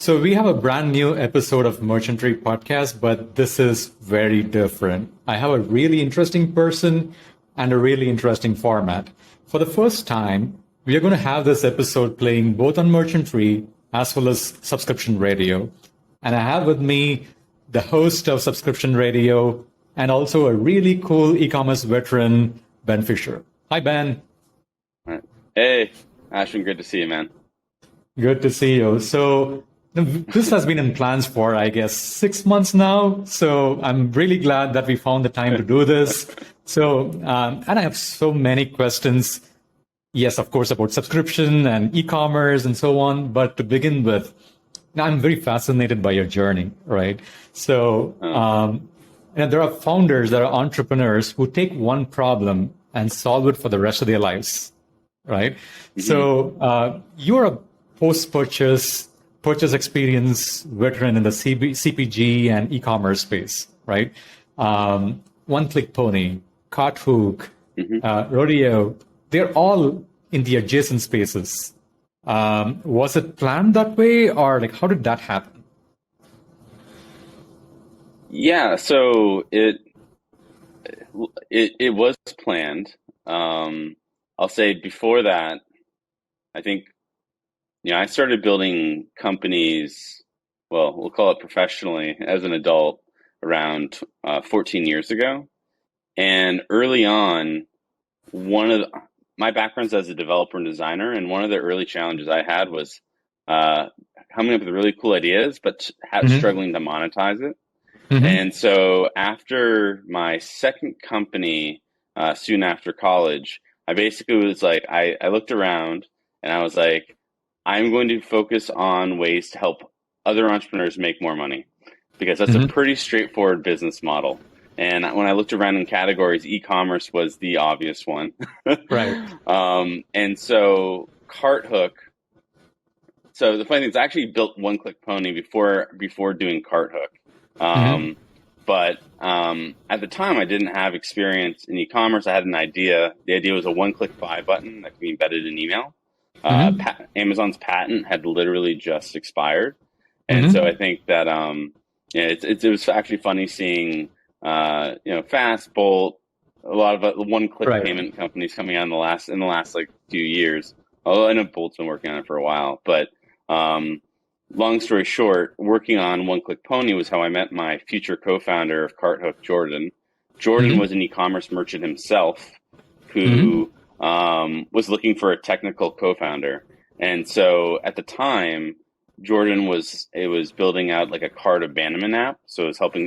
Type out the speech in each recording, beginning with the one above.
So we have a brand new episode of Merchantry Podcast, but this is very different. I have a really interesting person and a really interesting format. For the first time, we are going to have this episode playing both on Merchantry as well as Subscription Radio. And I have with me the host of Subscription Radio and also a really cool e-commerce veteran, Ben Fisher. Hi, Ben. Hey, Ashwin, good to see you, man. Good to see you. So this has been in plans for, I guess, 6 months now. So I'm really glad that we found the time to do this. So, and I have so many questions. Yes, of course, about subscription and e-commerce and so on. But to begin with, I'm very fascinated by your journey, right? So, there are founders, there are entrepreneurs who take one problem and solve it for the rest of their lives, right? Mm-hmm. So you're a post-purchase experience veteran in the CPG and e-commerce space, right? One Click Pony, Carthook, Rodeo, they're all in the adjacent spaces. Was it planned that way, or like how did that happen? Yeah, so it was planned. I'll say before that, I think, I started building companies, well, we'll call it professionally as an adult around 14 years ago. And early on, my background's as a developer and designer, and one of the early challenges I had was coming up with really cool ideas, but struggling to monetize it. Mm-hmm. And so after my second company, soon after college, I basically was like, I looked around and I was like, I'm going to focus on ways to help other entrepreneurs make more money, because that's a pretty straightforward business model. And when I looked around in categories, e-commerce was the obvious one. Right. And so Carthook. So the funny thing is, I actually built One Click Pony before doing Carthook. But at the time, I didn't have experience in e-commerce. I had an idea. The idea was a one-click buy button that could be embedded in email. Amazon's patent had literally just expired. And so I think that it was actually funny seeing Fast, Bolt, a lot of one-click payment companies coming out in the last like few years. Although I know Bolt's been working on it for a while, but long story short, working on One Click Pony was how I met my future co-founder of Carthook, Jordan. Jordan was an e-commerce merchant himself who was looking for a technical co-founder. And so at the time, Jordan was building out like a cart abandonment app. So it was helping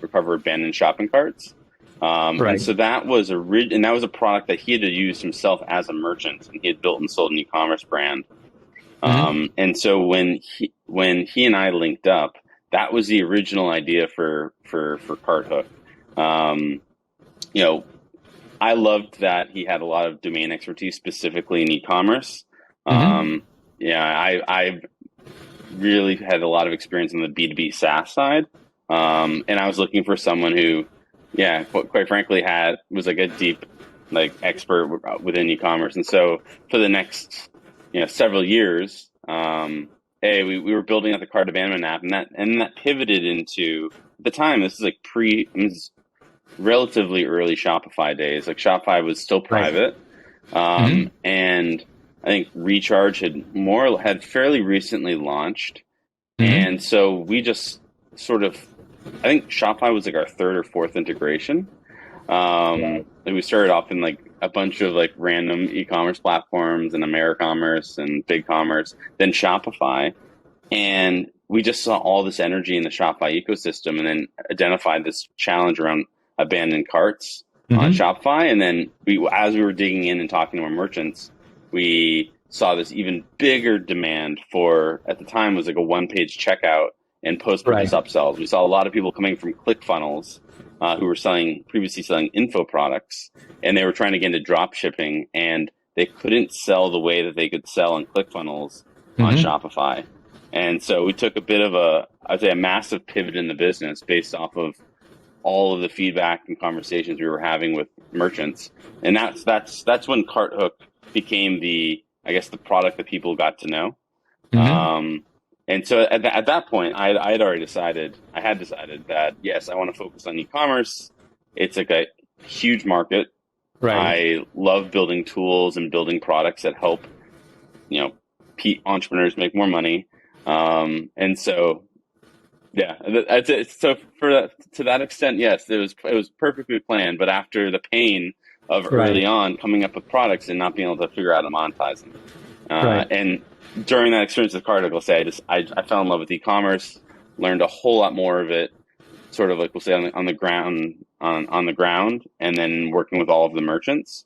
recover abandoned shopping carts. And so that was a product that he had used himself as a merchant, and he had built and sold an e-commerce brand. And so when he and I linked up, that was the original idea for Carthook. I loved that he had a lot of domain expertise, specifically in e-commerce. I really had a lot of experience on the B2B SaaS side. And I was looking for someone who, quite frankly, was like a deep expert within e-commerce. And so for the next several years, we were building out the cart abandonment app, and that pivoted into, at the time, this is relatively early Shopify days. Like Shopify was still private, and I think Recharge had fairly recently launched, and so we just sort of, I think Shopify was like our third or fourth integration. We started off in like a bunch of like random e-commerce platforms and AmeriCommerce and BigCommerce, then Shopify, and we just saw all this energy in the Shopify ecosystem, and then identified this challenge around abandoned carts on Shopify. And then as we were digging in and talking to our merchants, we saw this even bigger demand for, at the time, was like a one-page checkout and post-purchase upsells. We saw a lot of people coming from ClickFunnels who were previously selling info products, and they were trying to get into drop shipping, and they couldn't sell the way that they could sell in ClickFunnels on Shopify. And so we took a bit of a massive pivot in the business based off of all of the feedback and conversations we were having with merchants. And that's when Carthook became the product that people got to know. And so at that point, I had already decided, I had decided that, yes, I want to focus on e-commerce. It's like a huge market. Right. I love building tools and building products that help, you know, entrepreneurs make more money. And so, yeah, that's it. So for that, to that extent, yes, it was perfectly planned. But after the pain of early Right. on coming up with products and not being able to figure out how to monetize them, Right. and during that experience with Card, like, we'll say I fell in love with e-commerce, learned a whole lot more of it, sort of like we'll say on the ground on the ground, and then working with all of the merchants.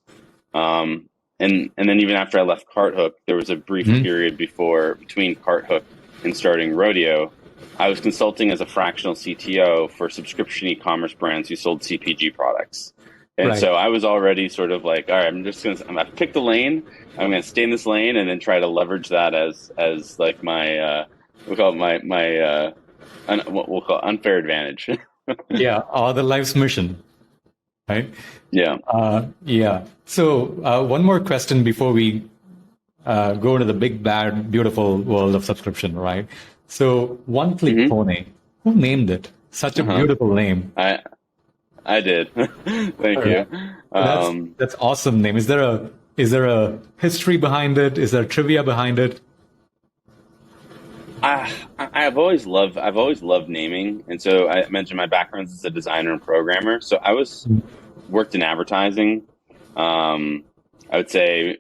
And then even after I left Carthook, there was a brief Mhm. period between Carthook and starting Rodeo. I was consulting as a fractional CTO for subscription e-commerce brands who sold CPG products. And Right. so I was already sort of like, all right, I've picked a lane. I'm going to stay in this lane and then try to leverage that as like my, we'll call it what we'll call unfair advantage. Yeah. All the life's mission. Right. Yeah. Yeah. So one more question before we go into the big, bad, beautiful world of subscription, right? So One Click Hmm. Pony, who named it? Such a Uh-huh. beautiful name. I did. Thank All right. you. That's Um, that's awesome name. Is there a history behind it? Is there trivia behind it? I've always loved naming, and so I mentioned my background as a designer and programmer. So I was worked in advertising. Um, I would say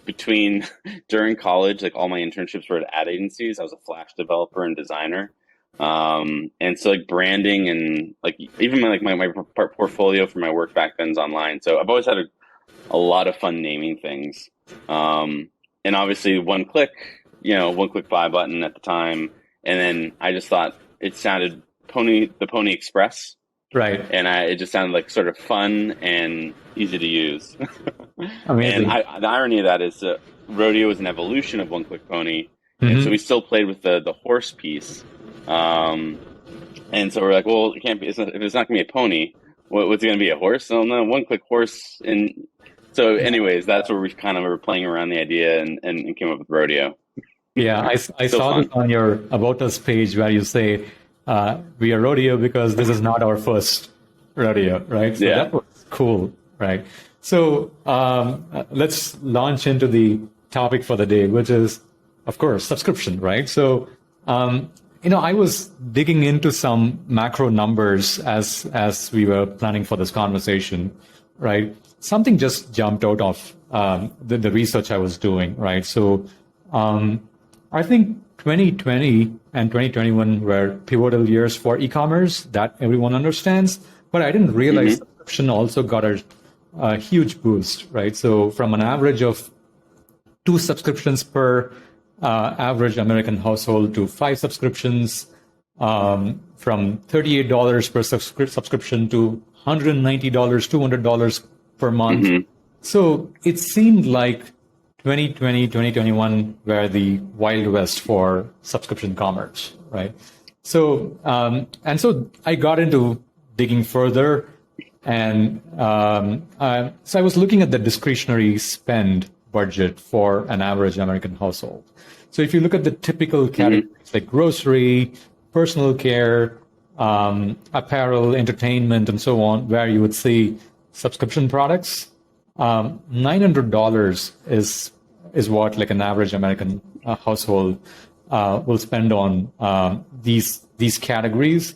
between during college, like all my internships were at ad agencies. I was a Flash developer and designer, and so like branding and like even my portfolio for my work back then is online. So I've always had a lot of fun naming things. And obviously one click buy button at the time. And then I just thought it sounded the Pony Express. Right. And it just sounded like sort of fun and easy to use. And Amazing. the irony of that is that Rodeo is an evolution of One Click Pony. And so Hmm. we still played with the horse piece. Um, and so we're like, well, it can't be, if it's not going to be a pony, what's it going to be, a horse? Oh, no, one click horse. And so, anyways, that's where we kind of were playing around the idea and came up with Rodeo. Yeah, I So saw this fun. on your About Us page where you say, we are rodeo because this is not our first rodeo, right? So Yeah. that was cool, right? So let's launch into the topic for the day, which is, of course, subscription, right? So, I was digging into some macro numbers as we were planning for this conversation, right? Something just jumped out of the research I was doing, right? So, I think 2020 and 2021 were pivotal years for e-commerce that everyone understands, but I didn't realize Hmm. subscription also got a huge boost, right? So from an average of 2 subscriptions per average American household to 5 subscriptions, from $38 per subscription to $190, $200 per month. Hmm. So it seemed like 2020, 2021 were the Wild West for subscription commerce, right? So, and so I got into digging further. And so I was looking at the discretionary spend budget for an average American household. So if you look at the typical Hmm. categories like grocery, personal care, apparel, entertainment, and so on, where you would see subscription products, $900 is what like an average American household will spend on these categories.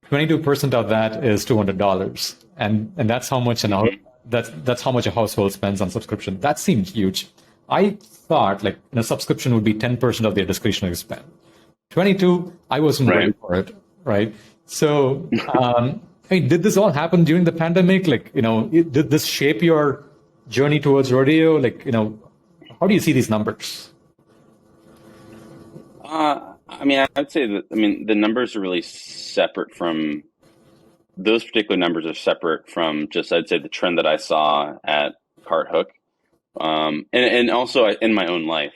22% of that is $200, and that's how much Hmm. that's how much a household spends on subscription. That seems huge. I thought like subscription would be 10% of their discretionary spend. 22, I wasn't ready Right. for it, right? So, hey, did this all happen during the pandemic? Like, did this shape your journey towards rodeo? Like, how do you see these numbers? I mean, I would say that, I mean, the numbers are really separate from those particular numbers are separate from just, I'd say, the trend that I saw at Carthook. And also in my own life.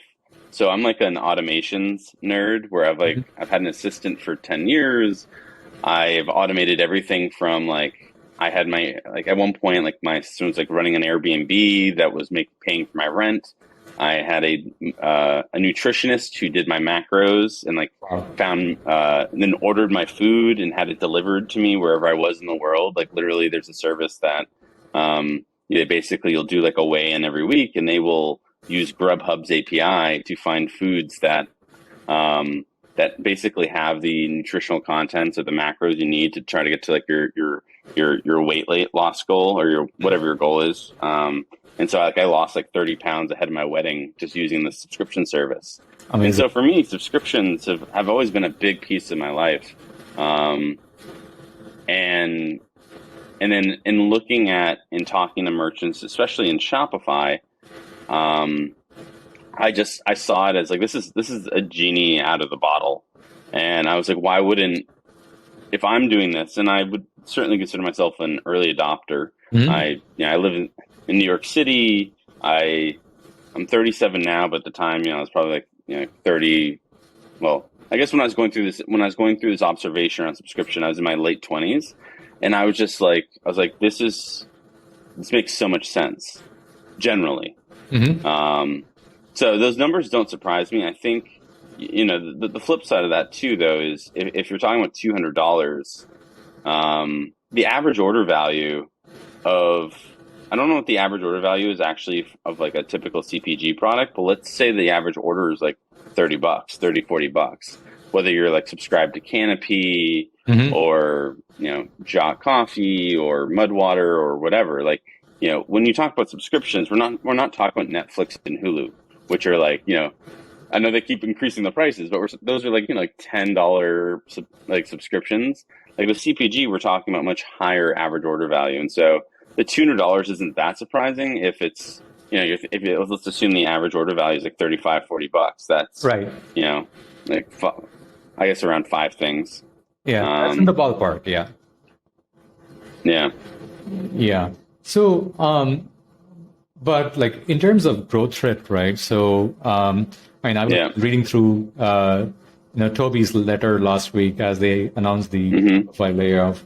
So I'm like an automations nerd where I've had an assistant for 10 years. I've automated everything from like I had my like at one point like my assistant was like running an Airbnb that was paying for my rent. I had a nutritionist who did my macros and like Wow. found and then ordered my food and had it delivered to me wherever I was in the world. Like literally, there's a service that they basically you'll do like a weigh-in every week, and they will use Grubhub's API to find foods that basically have the nutritional contents or the macros you need to try to get to like your weight loss goal or your whatever your goal is. And so like I lost like 30 pounds ahead of my wedding just using the subscription service. And Amazing. so for me, subscriptions have always been a big piece of my life. And then in looking at and talking to merchants, especially in Shopify, I saw it as like this is a genie out of the bottle. And I was like, why wouldn't, if I'm doing this, and I would certainly consider myself an early adopter. Mhm. I live in New York City. I'm 37 now, but at the time, I was probably like 30. Well, I guess when I was going through this observation on subscription, I was in my late 20s, and I was like, this makes so much sense generally. Mhm. So those numbers don't surprise me. I think, the flip side of that too, though, is if you're talking about $200, the average order value of, I don't know what the average order value is actually of like a typical CPG product, but let's say the average order is like $30, 30, $40, whether you're like subscribed to Canopy Mhm. or, Jock Coffee or Mudwater or whatever. Like, when you talk about subscriptions, we're not talking about Netflix and Hulu, which are like, I know they keep increasing the prices, but those are like, like $10 like subscriptions. Like the CPG, we're talking about much higher average order value. And so the $200 isn't that surprising if it's, let's assume the average order value is like 35, $40. That's, Right. like, I guess around five things. Yeah, that's in the ballpark. Yeah. Yeah. Yeah. So, but like in terms of growth rate, right? So, I mean, I was Yeah. reading through, Toby's letter last week as they announced the Mm-hmm. Shopify layoff.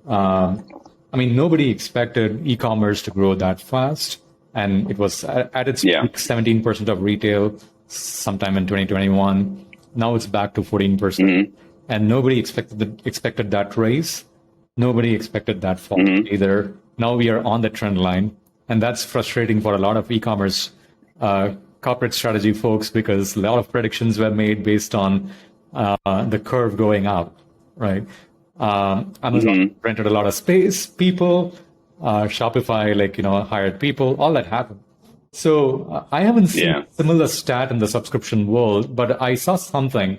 I mean, nobody expected e-commerce to grow that fast, and it was at its Yeah. peak 17% of retail sometime in 2021. Now it's back to 14%, Mm-hmm. and nobody expected that raise. Nobody expected that fall Mm-hmm. either. Now we are on the trend line, and that's frustrating for a lot of e-commerce corporate strategy folks because a lot of predictions were made based on the curve going up, right? Amazon Mm-hmm. rented a lot of space, people, Shopify, hired people, all that happened. So I haven't seen Yeah. a similar stat in the subscription world, but I saw something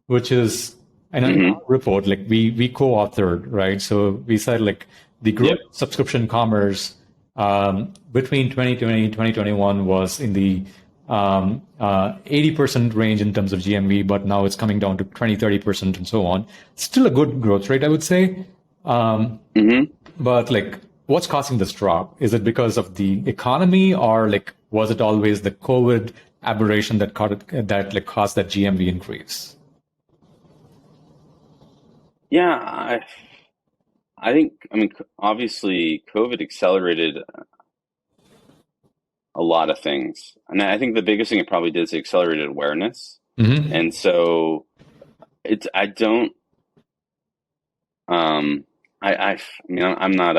which is in our Mm-hmm. report, like we co-authored, right? So we said like the growth Yep. of subscription commerce between 2020 and 2021 was in the 80% range in terms of GMV, but now it's coming down to 20, 30% and so on. Still a good growth rate, I would say. Mm-hmm. But like, what's causing this drop? Is it because of the economy, or like, was it always the COVID aberration that caused that GMV increase? Yeah. I think, obviously COVID accelerated a lot of things. And I think the biggest thing it probably did is it accelerated awareness. Mm-hmm. And so I don't, I mean, I'm not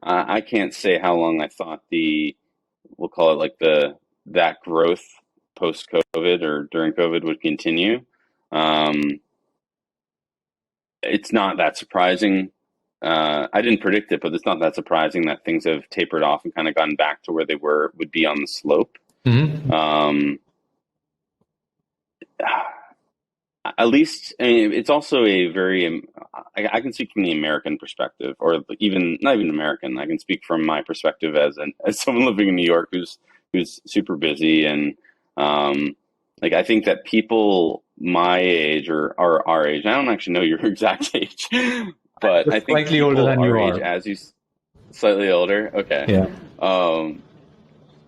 I can't say how long I thought we'll call it like that growth post COVID or during COVID would continue. Um, it's not that surprising. I didn't predict it, but it's not that surprising that things have tapered off and kind of gotten back to where they would be on the slope. Mm-hmm. Um, at least, I mean, it's also a very, I can speak from the American perspective, or even not even American. I can speak from my perspective as someone living in New York who's super busy, and like I think that people my age or our age, I don't actually know your exact age, but I Just think slightly older people than our you age, are. as you slightly older, okay. Yeah. Um,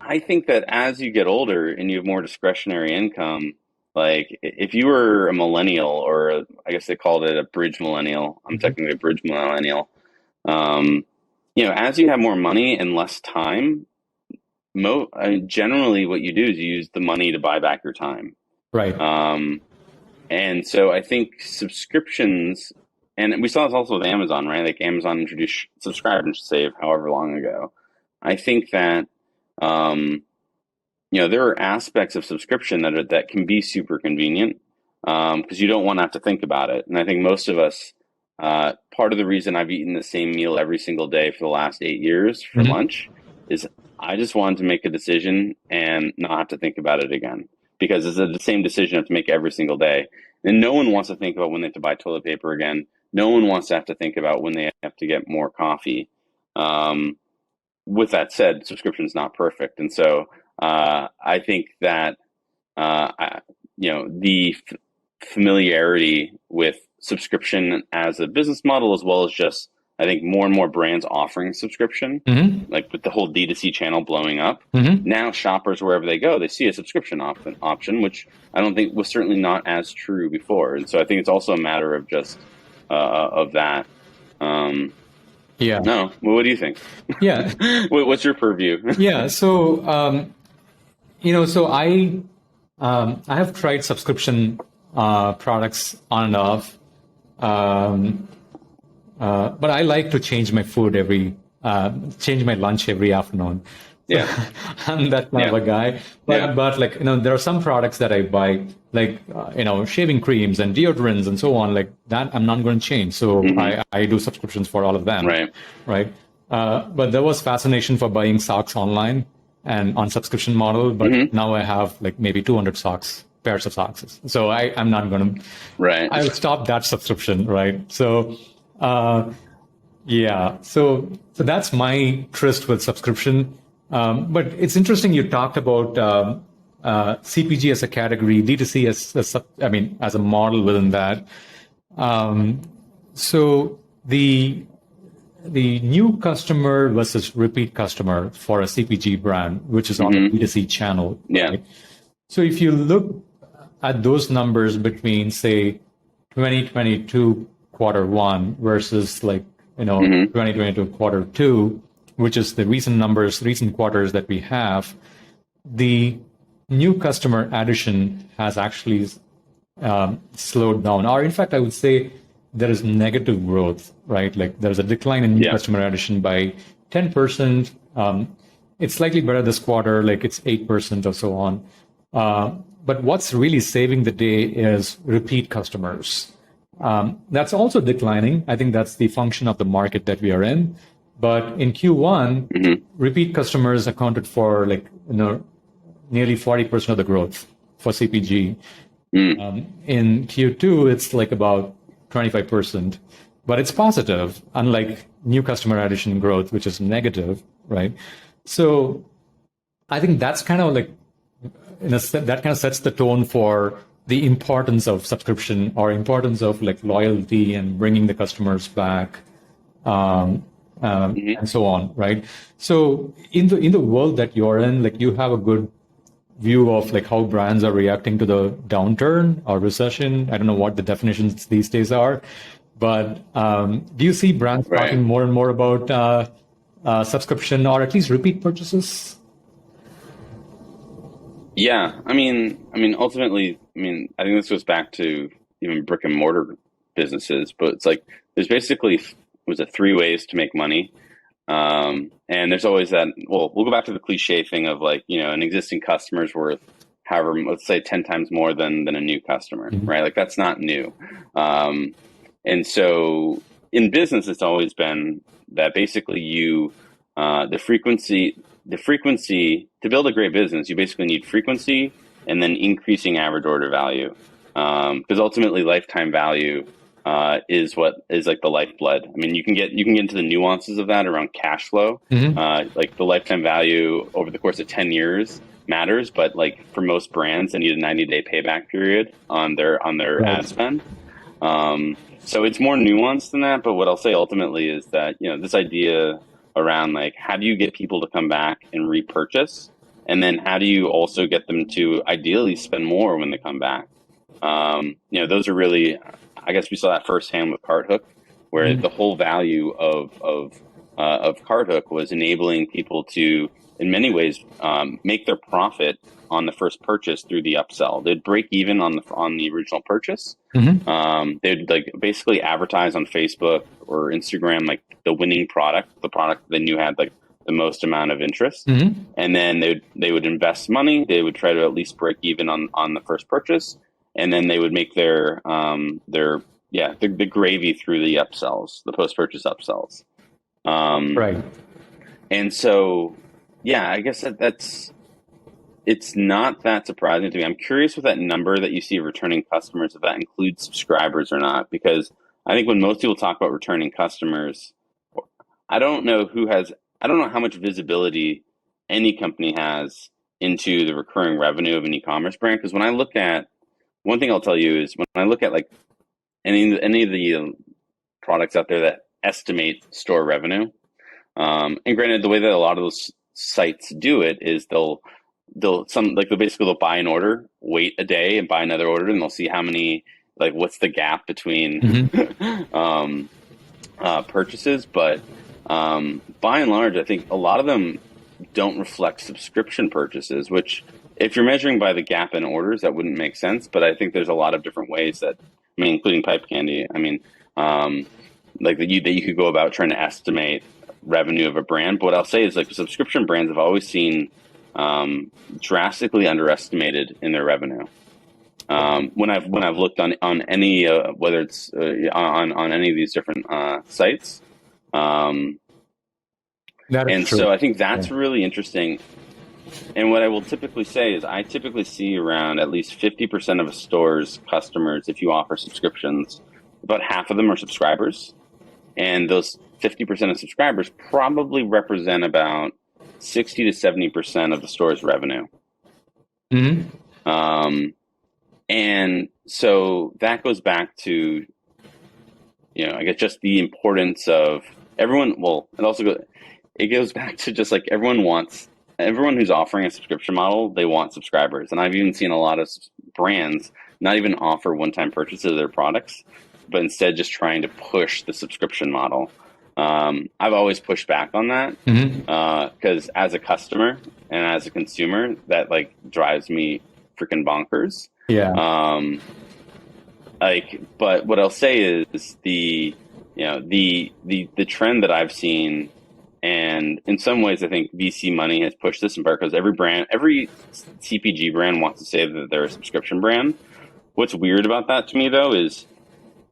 I think that as you get older and you have more discretionary income, like if you were a millennial I guess they called it a bridge millennial, I'm Mhm. technically a bridge millennial. Um, as you have more money and less time, generally what you do is you use the money to buy back your time. Right. And so I think subscriptions, and we saw this also with Amazon, right? Like Amazon introduced subscribe and save however long ago. I think that, there are aspects of subscription that can be super convenient, because you don't want to have to think about it. And I think most of us, part of the reason I've eaten the same meal every single day for the last 8 years for lunch is I just wanted to make a decision and not have to think about it again, because it's the same decision I have to make every single day. And no one wants to think about when they have to buy toilet paper again. No one wants to have to think about when they have to get more coffee. With that said, subscription is not perfect. And so I think that, the familiarity with subscription as a business model, as well as just, I think more and more brands offering subscription, like with the whole DTC channel blowing up. Now shoppers, wherever they go, they see a subscription option, which I don't think was certainly not as true before. And so I think it's also a matter of just of that. Yeah. No, well, what do you think? Yeah. What's your purview? Yeah. So, so I have tried subscription products on and off. But I like to change my food change my lunch every afternoon. So Yeah. I'm that kind of a guy. But like, there are some products that I buy, like, shaving creams and deodorants and so on, like that I'm not going to change. So I do subscriptions for all of them. Right. But there was fascination for buying socks online and on subscription model. But now I have like maybe 200 pairs of socks. So I'm not going to, I'll stop that subscription. Right. So, so that's my tryst with subscription. But it's interesting you talked about CPG as a category, DTC as a model within that. So the new customer versus repeat customer for a CPG brand, which is on the DTC channel. Right? So if you look at those numbers between, say, 2022 quarter one versus 2022 quarter two, which is the recent quarters that we have, the new customer addition has actually slowed down. Or in fact, I would say there is negative growth, right? Like there's a decline in new customer addition by 10%. It's slightly better this quarter, like it's 8% or so on. But what's really saving the day is repeat customers. That's also declining. I think that's the function of the market that we are in. But in Q1, repeat customers accounted for nearly 40% of the growth for CPG. In Q2, it's like about 25%, but it's positive, unlike new customer addition growth, which is negative, right? So I think that's kind of like, that kind of sets the tone for the importance of subscription or importance of like loyalty and bringing the customers back, and so on, right? So in the world that you're in, like you have a good view of like how brands are reacting to the downturn or recession. I don't know what the definitions these days are, but do you see brands talking more and more about subscription or at least repeat purchases? Yeah, I mean, ultimately, I think this goes back to even brick and mortar businesses, but it's like there's basically three ways to make money, and there's always that. Well, we'll go back to the cliche thing of like an existing customer's worth, however, let's say 10 times more than a new customer, right? Like that's not new, and so in business, it's always been that basically the frequency to build a great business, you basically need frequency and then increasing average order value. Because ultimately lifetime value is what is like the lifeblood. I mean, you can get into the nuances of that around cash flow. Like the lifetime value over the course of 10 years matters, but like for most brands, they need a 90-day payback period on their ad spend. So it's more nuanced than that. But what I'll say ultimately is that, this idea around like, how do you get people to come back and repurchase? And then how do you also get them to ideally spend more when they come back? Those are really, I guess we saw that firsthand with CartHook, where the whole value of of CardHook was enabling people to, in many ways, make their profit on the first purchase through the upsell. They'd break even on the original purchase. They'd like basically advertise on Facebook or Instagram like the winning product, the product they knew had like the most amount of interest, and then they would invest money. They would try to at least break even on the first purchase, and then they would make the gravy through the upsells, the post purchase upsells. Right. And so, yeah, I guess it's not that surprising to me. I'm curious with that number that you see of returning customers, if that includes subscribers or not, because I think when most people talk about returning customers, I don't know how much visibility any company has into the recurring revenue of an e-commerce brand. Because when I look at, one thing I'll tell you is when I look at like any of the products out there that estimate store revenue, and granted, the way that a lot of those sites do it is they'll basically buy an order, wait a day, and buy another order, and they'll see how many, like, what's the gap between purchases. But by and large, I think a lot of them don't reflect subscription purchases, which if you're measuring by the gap in orders, that wouldn't make sense. But I think there's a lot of different ways that, I mean, including PipeCandy, I mean, like that you could go about trying to estimate revenue of a brand. But what I'll say is like subscription brands have always seen drastically underestimated in their revenue. When I've looked on any whether it's on any of these different sites, and true. so I think that's really interesting. And what I will typically say is I typically see around at least 50% of a store's customers, if you offer subscriptions, about half of them are subscribers. And those 50% of subscribers probably represent about 60 to 70% of the store's revenue. And so that goes back to, I guess just the importance of everyone. Well, it goes back to just like everyone who's offering a subscription model, they want subscribers. And I've even seen a lot of brands not even offer one-time purchases of their products, but instead just trying to push the subscription model. I've always pushed back on that because as a customer and as a consumer, that like drives me freaking bonkers. But what I'll say is the trend that I've seen, and in some ways I think VC money has pushed this in part because every CPG brand wants to say that they're a subscription brand. What's weird about that to me though is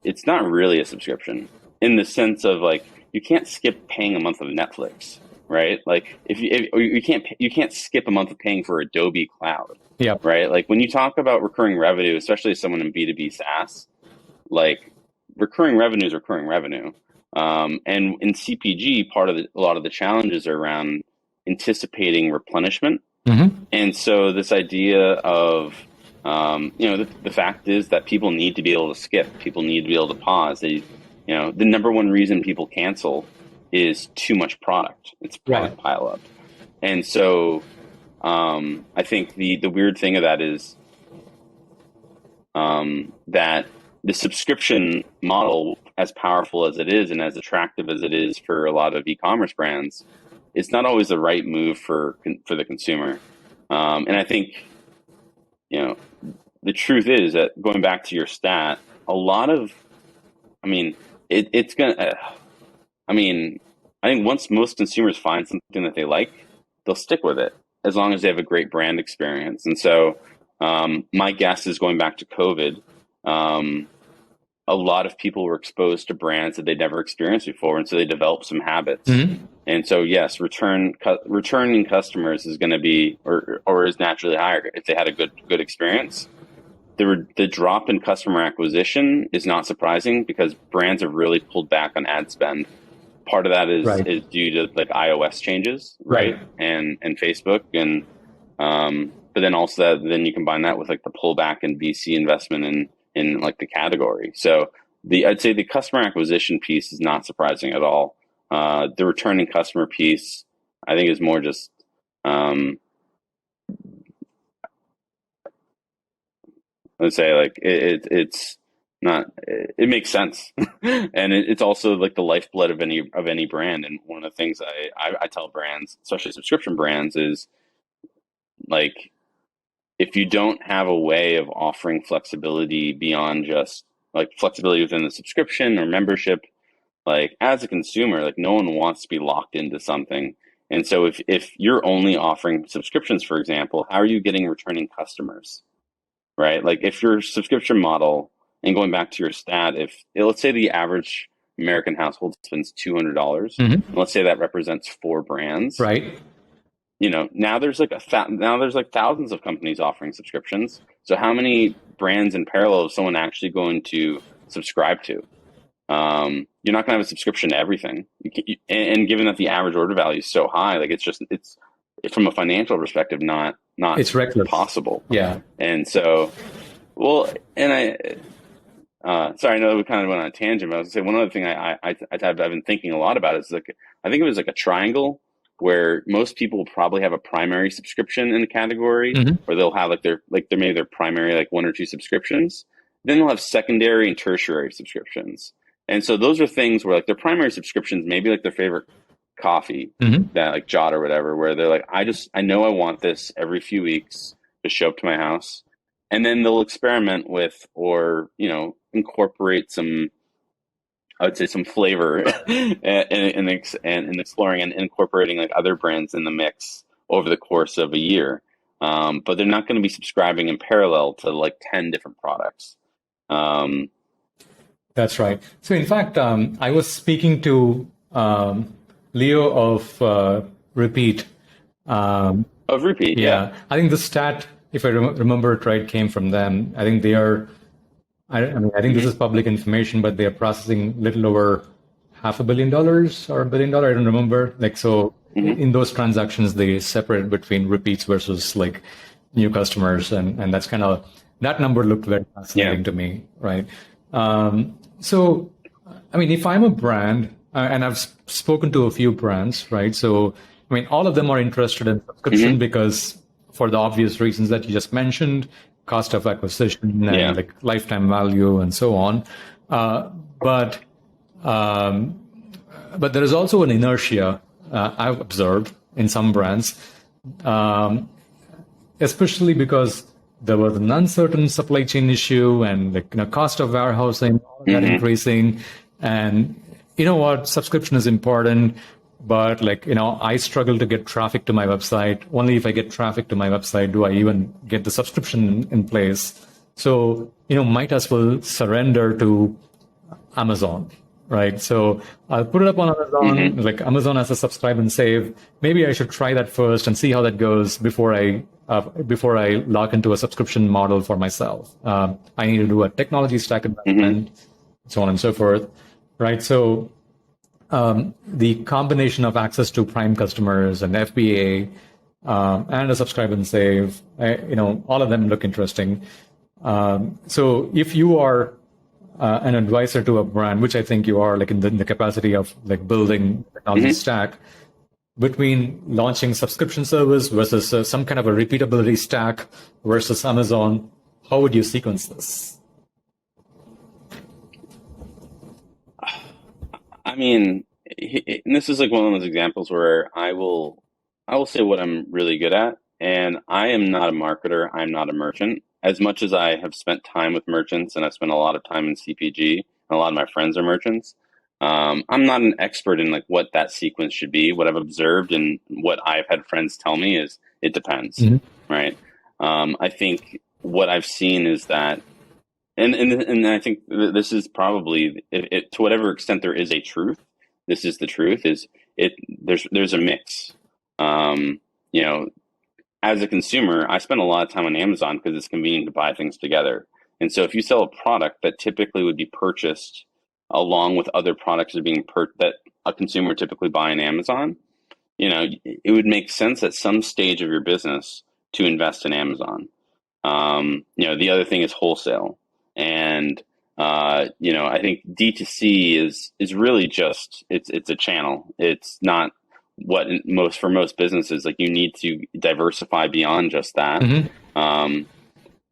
it's not really a subscription in the sense of like you can't skip paying a month of Netflix, right? Like if you can't skip a month of paying for Adobe Cloud, right? Like when you talk about recurring revenue, especially as someone in B2B SaaS, like recurring revenue is recurring revenue. And in CPG, a lot of the challenges are around anticipating replenishment. And so this idea of the fact is that people need to be able to skip. People need to be able to pause. The number one reason people cancel is too much product. It's product pile up. And so I think the weird thing of that is that the subscription model, as powerful as it is and as attractive as it is for a lot of e-commerce brands, it's not always the right move for the consumer. And I think, the truth is that going back to your stat, a lot of, I think once most consumers find something that they like, they'll stick with it as long as they have a great brand experience. And so my guess is going back to COVID, a lot of people were exposed to brands that they'd never experienced before. And so they developed some habits. And so, yes, returning customers is going to be, or is naturally higher if they had a good experience. The drop in customer acquisition is not surprising because brands have really pulled back on ad spend. Part of that is due to like iOS changes, right? And Facebook, and but then also then you combine that with like the pullback in VC investment in like the category. So I'd say the customer acquisition piece is not surprising at all. The returning customer piece, I think, is more just let's say like it's not, it makes sense. And it's also like the lifeblood of any brand. And one of the things I tell brands, especially subscription brands, is like, if you don't have a way of offering flexibility beyond just like flexibility within the subscription or membership, like as a consumer, like no one wants to be locked into something. And so if you're only offering subscriptions, for example, how are you getting returning customers, right? Like if your subscription model, and going back to your stat, if let's say the average American household spends $200, and let's say that represents 4 brands, Right. Now there's like thousands of companies offering subscriptions. So how many brands in parallel is someone actually going to subscribe to? You're not going to have a subscription to everything. And given that the average order value is so high, like it's from a financial perspective, not It's reckless. possible. Yeah. And so, well, and sorry, I know we kind of went on a tangent, but I was gonna say one other thing I've been thinking a lot about is like, I think it was like a triangle where most people will probably have a primary subscription in the category, where they'll have maybe their primary like 1 or 2 subscriptions. Then they'll have secondary and tertiary subscriptions. And so those are things where like their primary subscriptions, maybe like their favorite coffee, that like Jot or whatever, where they're like, I know I want this every few weeks to show up to my house. And then they'll experiment with, or, incorporate some, I would say, some flavor and exploring and incorporating like other brands in the mix over the course of a year. But they're not going to be subscribing in parallel to like 10 different products. That's right. So in fact, I was speaking to Leo of Repeat. Of Repeat, yeah. I think the stat, if I remember it right, came from them. I think they are, I think this is public information, but they are processing little over $500 million or $1 billion. I don't remember. Like, so in those transactions, they separate between repeats versus like new customers. And that's kind of, that number looked very fascinating to me, right? So, I mean, if I'm a brand, and I've spoken to a few brands, right? So, I mean, all of them are interested in subscription because for the obvious reasons that you just mentioned, cost of acquisition and like lifetime value and so on. But there is also an inertia I've observed in some brands, especially because there was an uncertain supply chain issue and like cost of warehousing that increasing. And you know what, subscription is important, but I struggle to get traffic to my website. Only if I get traffic to my website do I even get the subscription in place. So, might as well surrender to Amazon, right? So I'll put it up on Amazon, like Amazon has a subscribe and save. Maybe I should try that first and see how that goes before I lock into a subscription model for myself. I need to do a technology stack investment, so on and so forth, right? So the combination of access to Prime customers and FBA and a subscribe and save, all of them look interesting. So if you are an advisor to a brand, which I think you are, like in the capacity of like building technology stack, between launching subscription service versus some kind of a repeatability stack versus Amazon, how would you sequence this? I mean, and this is like one of those examples where I will say what I'm really good at, and I am not a marketer. I'm not a merchant. As much as I have spent time with merchants, and I've spent a lot of time in CPG, and a lot of my friends are merchants, I'm not an expert in like what that sequence should be. What I've observed and what I've had friends tell me is it depends, right? I think what I've seen is that, and I think this is probably, to whatever extent there is a truth, this is the truth, is there's a mix. As a consumer, I spend a lot of time on Amazon because it's convenient to buy things together. And so if you sell a product that typically would be purchased along with other products that a consumer would typically buy on Amazon, it would make sense at some stage of your business to invest in Amazon. The other thing is wholesale. And, I think DTC is really just, it's a channel. It's not what for most businesses, like you need to diversify beyond just that.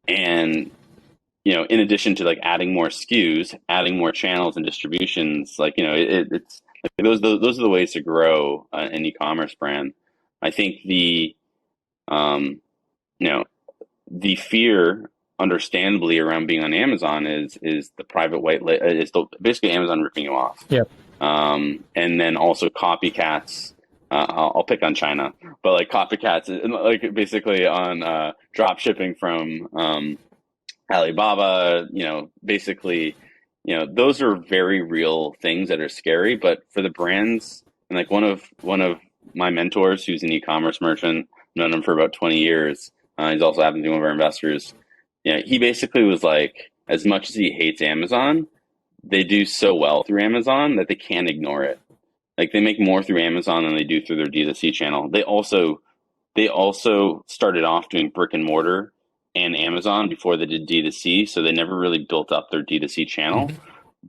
And in addition to like adding more SKUs, adding more channels and distributions, like, it's like those are the ways to grow an e-commerce brand. I think you know, the fear, understandably, around being on Amazon is the private is basically Amazon ripping you off. Yeah. And then also copycats. I'll pick on China, but like copycats, like basically on drop shipping from Alibaba. Basically, those are very real things that are scary. But for the brands, and like one of my mentors, who's an e-commerce merchant, known him for about 20 years. He's also happens to be one of our investors. He basically was like, as much as he hates Amazon, they do so well through Amazon that they can't ignore it. Like they make more through Amazon than they do through their D2C channel. They also started off doing brick and mortar and Amazon before they did D2C, so they never really built up their D2C channel. Mm-hmm.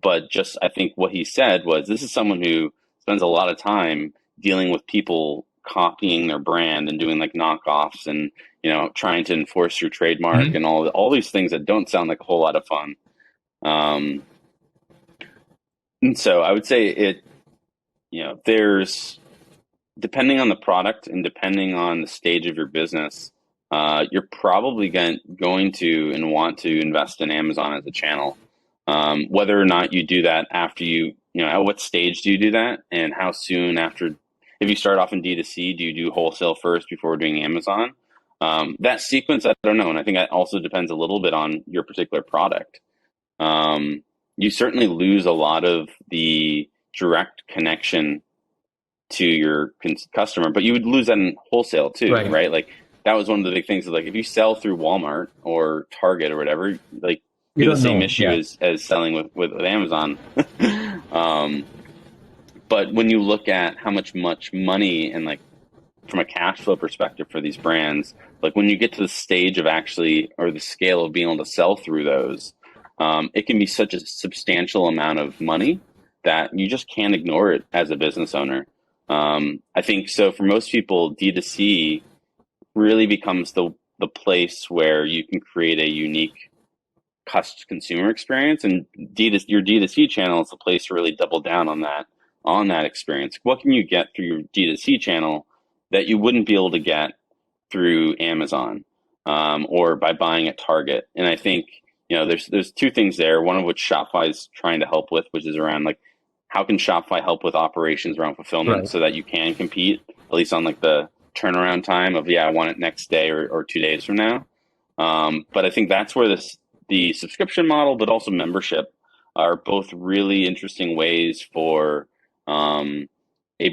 But just, I think what he said was, this is someone who spends a lot of time dealing with people copying their brand and doing like knockoffs and trying to enforce your trademark. Mm-hmm. And all these things that don't sound like a whole lot of fun. And so I would say there's, depending on the product and depending on the stage of your business, you're probably going to and want to invest in Amazon as a channel. Whether or not you do that after at what stage do you do that, and how soon after? If you start off in D2C, do you do wholesale first before doing Amazon? That sequence, I don't know. And I think that also depends a little bit on your particular product. You certainly lose a lot of the direct connection to your customer, but you would lose that in wholesale too, right? Like that was one of the big things. Like if you sell through Walmart or Target or whatever, like you have the same issue as selling with Amazon. But when you look at how much money and like from a cash flow perspective for these brands, like when you get to the stage of actually, or the scale of being able to sell through those, it can be such a substantial amount of money that you just can't ignore it as a business owner. I think so for most people, D2C really becomes the place where you can create a unique consumer experience, and your D2C channel is the place to really double down on that experience. What can you get through your D2C channel that you wouldn't be able to get through Amazon or by buying at Target? And I think there's two things there. One of which Shopify is trying to help with, which is around like, how can Shopify help with operations around fulfillment so that you can compete, at least on like the turnaround time of, I want it next day or 2 days from now. But I think that's where the subscription model, but also membership, are both really interesting ways for a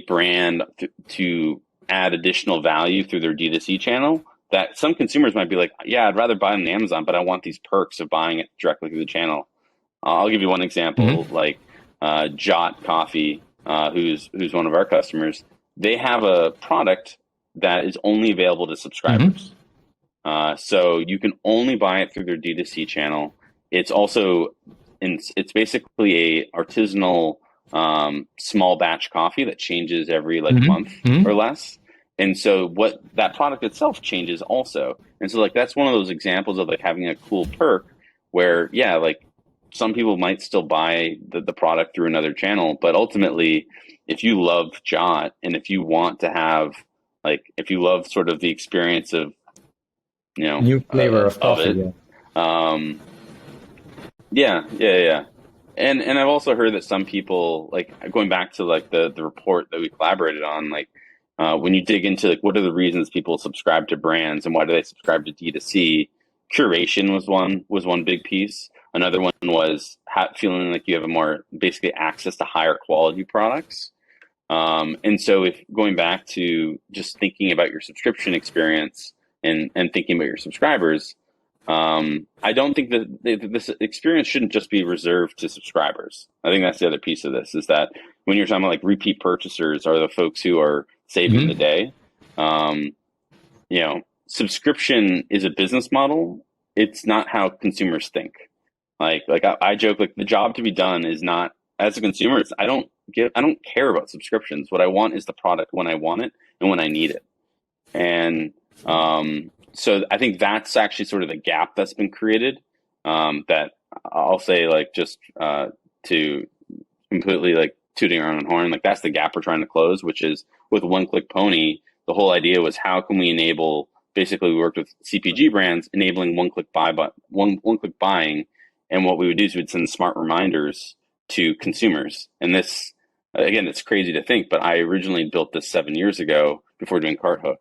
brand to add additional value through their D2C channel, that some consumers might be like, I'd rather buy it on Amazon, but I want these perks of buying it directly through the channel. I'll give you one example. Mm-hmm. Like Jot Coffee, who's one of our customers, they have a product that is only available to subscribers. Mm-hmm. So you can only buy it through their D2C channel. It's also, it's basically a artisanal small batch coffee that changes every month or less. And so what that product itself changes also. And so like, that's one of those examples of like having a cool perk where, like some people might still buy the product through another channel, but ultimately if you love Jot and if you want to have, like, if you love sort of the experience of, new flavor of coffee. And I've also heard that some people, like going back to like the report that we collaborated on, like when you dig into like what are the reasons people subscribe to brands and why do they subscribe to D2C, curation was one big piece. Another one was feeling like you have a more basically access to higher quality products. And so if going back to just thinking about your subscription experience and thinking about your subscribers, I don't think that this experience shouldn't just be reserved to subscribers. I think that's the other piece of this, is that when you're talking about like repeat purchasers are the folks who are saving the day. Subscription is a business model. It's not how consumers think. Like I joke, like the job to be done is not, as a consumer, I don't care about subscriptions. What I want is the product when I want it and when I need it. And so I think that's actually sort of the gap that's been created. that I'll say, like, just to completely like tooting our own horn, like that's the gap we're trying to close, which is with One Click Pony. The whole idea was how can we enable, basically we worked with CPG brands enabling one click buying, and what we would do is we'd send smart reminders to consumers. And this, again, it's crazy to think, but I originally built this 7 years ago before doing CartHook.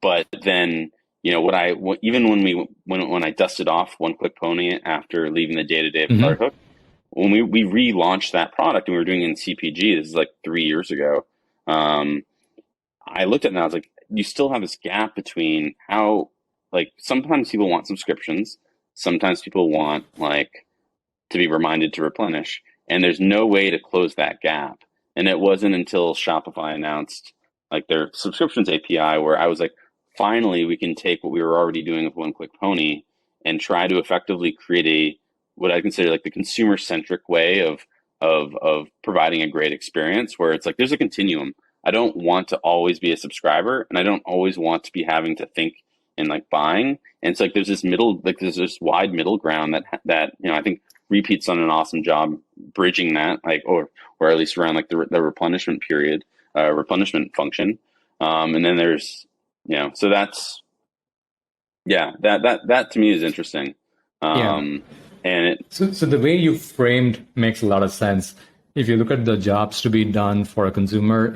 But then, even when I dusted off One Click Pony after leaving the day-to-day of CartHook, when we relaunched that product and we were doing it in CPG, this is like 3 years ago, I looked at it and I was like, you still have this gap between how, like, sometimes people want subscriptions, sometimes people want, like, to be reminded to replenish, and there's no way to close that gap. And it wasn't until Shopify announced, like, their subscriptions API where I was like, finally, we can take what we were already doing with One Click Pony and try to effectively create what I consider like the consumer-centric way of providing a great experience, where it's like there's a continuum. I don't want to always be a subscriber, and I don't always want to be having to think and like buying. And it's like there's this wide middle ground that I think Repeat's done an awesome job bridging that, like, or at least around like the replenishment period, replenishment function. And then there's so that's that to me is interesting. And so the way you framed makes a lot of sense. If you look at the jobs to be done for a consumer,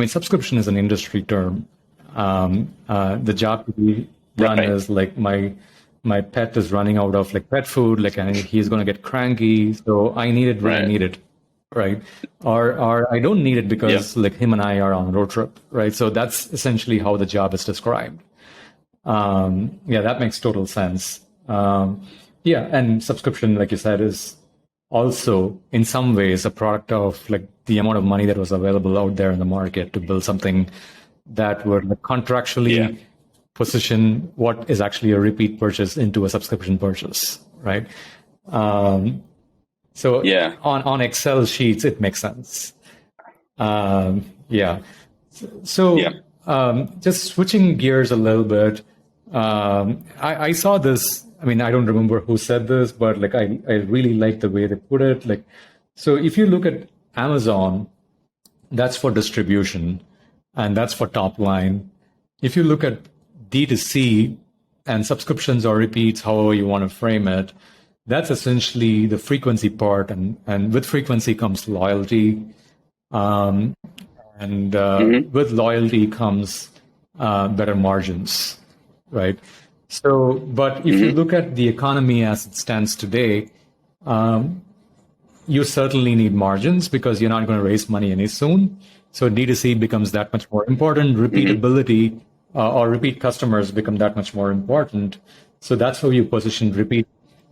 subscription is an industry term. The job to be done is like my pet is running out of like pet food, like, and he's going to get cranky, so I need it when I need it, right? Or I don't need it because like him and I are on a road trip, right? So that's essentially how the job is described. That makes total sense. And subscription, like you said, is also in some ways a product of like the amount of money that was available out there in the market to build something that would like, contractually position what is actually a repeat purchase into a subscription purchase, right? On Excel sheets, it makes sense. Just switching gears a little bit, I saw this. I mean, I don't remember who said this, but like I really like the way they put it. Like, so if you look at Amazon, that's for distribution and that's for top line. If you look at DTC and subscriptions or repeats, however you want to frame it, that's essentially the frequency part, and with frequency comes loyalty, with loyalty comes better margins, right? So, but if you look at the economy as it stands today, you certainly need margins because you're not going to raise money any soon. So D2C becomes that much more important. Repeatability or repeat customers become that much more important. So that's how you position repeat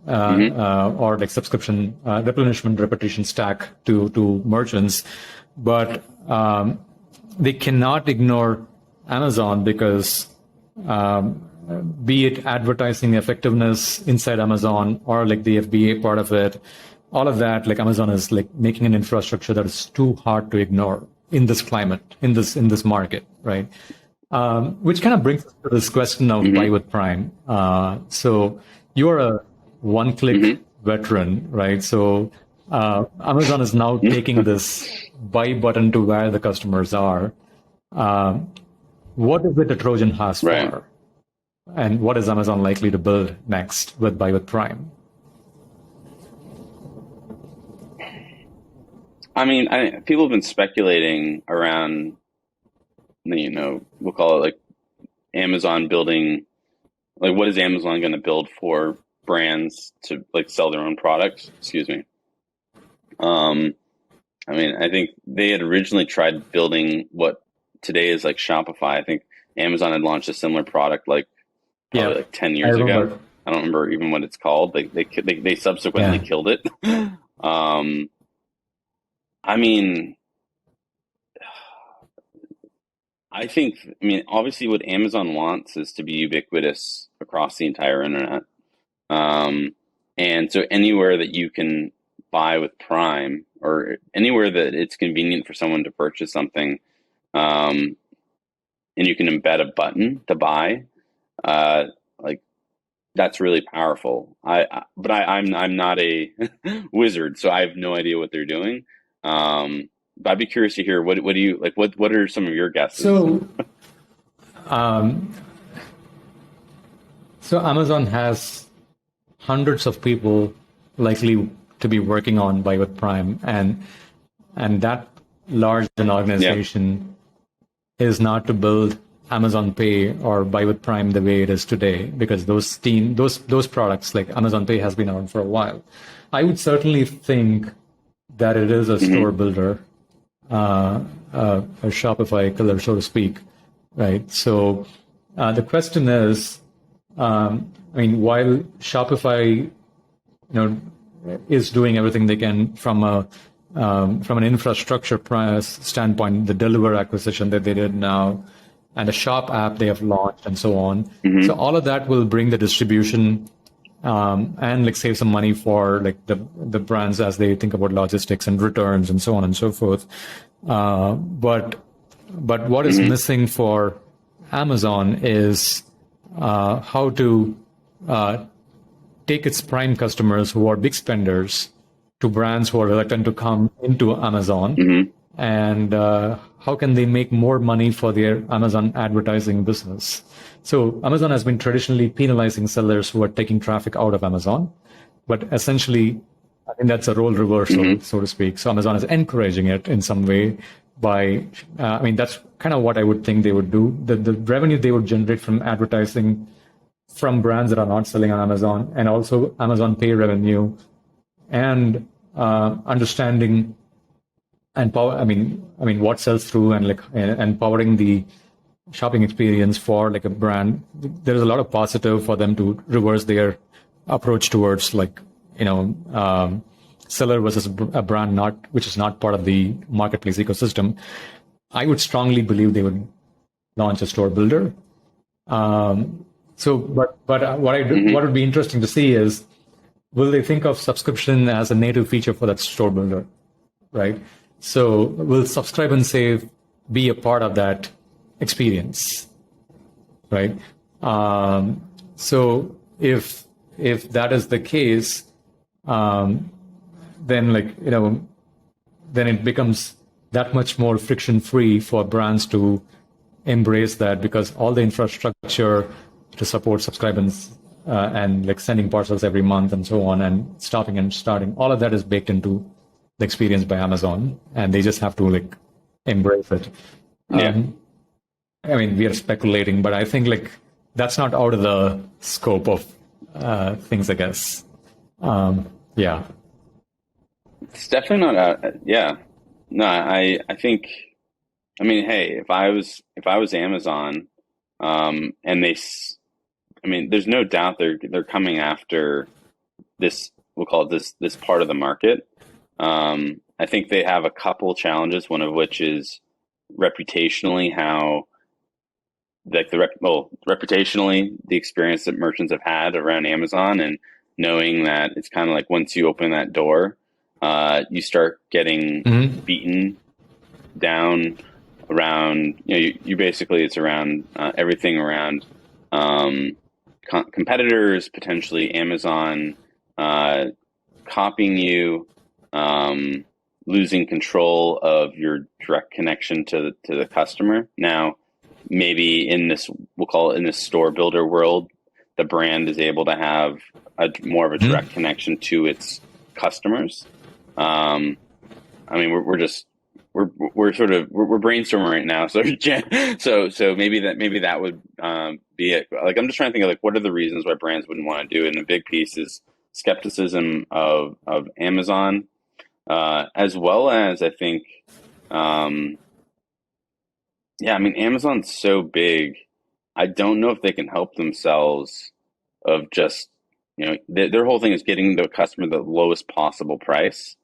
or like subscription replenishment repetition stack to merchants. But they cannot ignore Amazon because be it advertising effectiveness inside Amazon or like the FBA part of it, all of that, like Amazon is like making an infrastructure that is too hard to ignore in this climate, in this market, right? Which kind of brings us to this question of buy with Prime. So you're a one-click veteran, right? So Amazon is now taking this buy button to where the customers are. What is it a Trojan horse for? And what is Amazon likely to build next with Buy with Prime? I mean, people have been speculating around, we'll call it like Amazon building, like what is Amazon going to build for brands to like sell their own products? Excuse me. I mean, I think they had originally tried building what today is like Shopify. I think Amazon had launched a similar product like probably like 10 years ago. I don't remember even what it's called. They subsequently killed it. I mean, obviously what Amazon wants is to be ubiquitous across the entire internet. And so anywhere that you can buy with Prime or anywhere that it's convenient for someone to purchase something, and you can embed a button to buy, like That's really powerful. I'm not a wizard, so I have no idea what they're doing. But I'd be curious to hear what do you like? What are some of your guesses? So, um, so Amazon has hundreds of people likely to be working on Buy with Prime, and that large an Yeah. organization is not to build Amazon Pay or Buy with Prime the way it is today, because those products like Amazon Pay has been around for a while. I would certainly think that it is a store builder, a Shopify killer, so to speak, right? So the question is, I mean, while Shopify, is doing everything they can from an infrastructure price standpoint, the Deliver acquisition that they did now, and the Shop app they have launched, and so on. So all of that will bring the distribution and like save some money for like the brands as they think about logistics and returns and so on and so forth. But what is missing for Amazon is how to take its Prime customers who are big spenders to brands who are reluctant to come into Amazon, and how can they make more money for their Amazon advertising business? So Amazon has been traditionally penalizing sellers who are taking traffic out of Amazon, but essentially, I think that's a role reversal, so to speak. So Amazon is encouraging it in some way by, I mean, that's kind of what I would think they would do. The revenue they would generate from advertising from brands that are not selling on Amazon, and also Amazon Pay revenue, and understanding and power. I mean, what sells through, and like and powering the shopping experience for like a brand. There is a lot of positive for them to reverse their approach towards like seller versus a brand which is not part of the marketplace ecosystem. I would strongly believe they would launch a store builder. But what would be interesting to see is, will they think of subscription as a native feature for that store builder, right? So will Subscribe and Save be a part of that experience, right? So if that is the case, then then it becomes that much more friction free for brands to embrace that, because all the infrastructure to support Subscribe and like sending parcels every month and so on, and stopping and starting, all of that is baked into the experience by Amazon, and they just have to like embrace it. Yeah. I mean, we are speculating, but I think like that's not out of the scope of things, I guess. Yeah. It's definitely not. Yeah. No, I think. I mean, hey, if I was Amazon, and I mean, there's no doubt they're coming after this. We'll call it this part of the market. I think they have a couple challenges. One of which is reputationally how, like reputationally the experience that merchants have had around Amazon, and knowing that it's kind of like once you open that door, you start getting beaten down around. You basically, it's around everything around competitors, potentially Amazon copying you, losing control of your direct connection to the customer. Now, maybe in this, we'll call it in this store builder world, the brand is able to have more of a direct connection to its customers. I mean, we're brainstorming right now. So maybe that would be it. Like, I'm just trying to think of like, what are the reasons why brands wouldn't want to do it? And a big piece is skepticism of Amazon, as well as, I think, I mean, Amazon's so big. I don't know if they can help themselves of just, their whole thing is getting the customer the lowest possible price.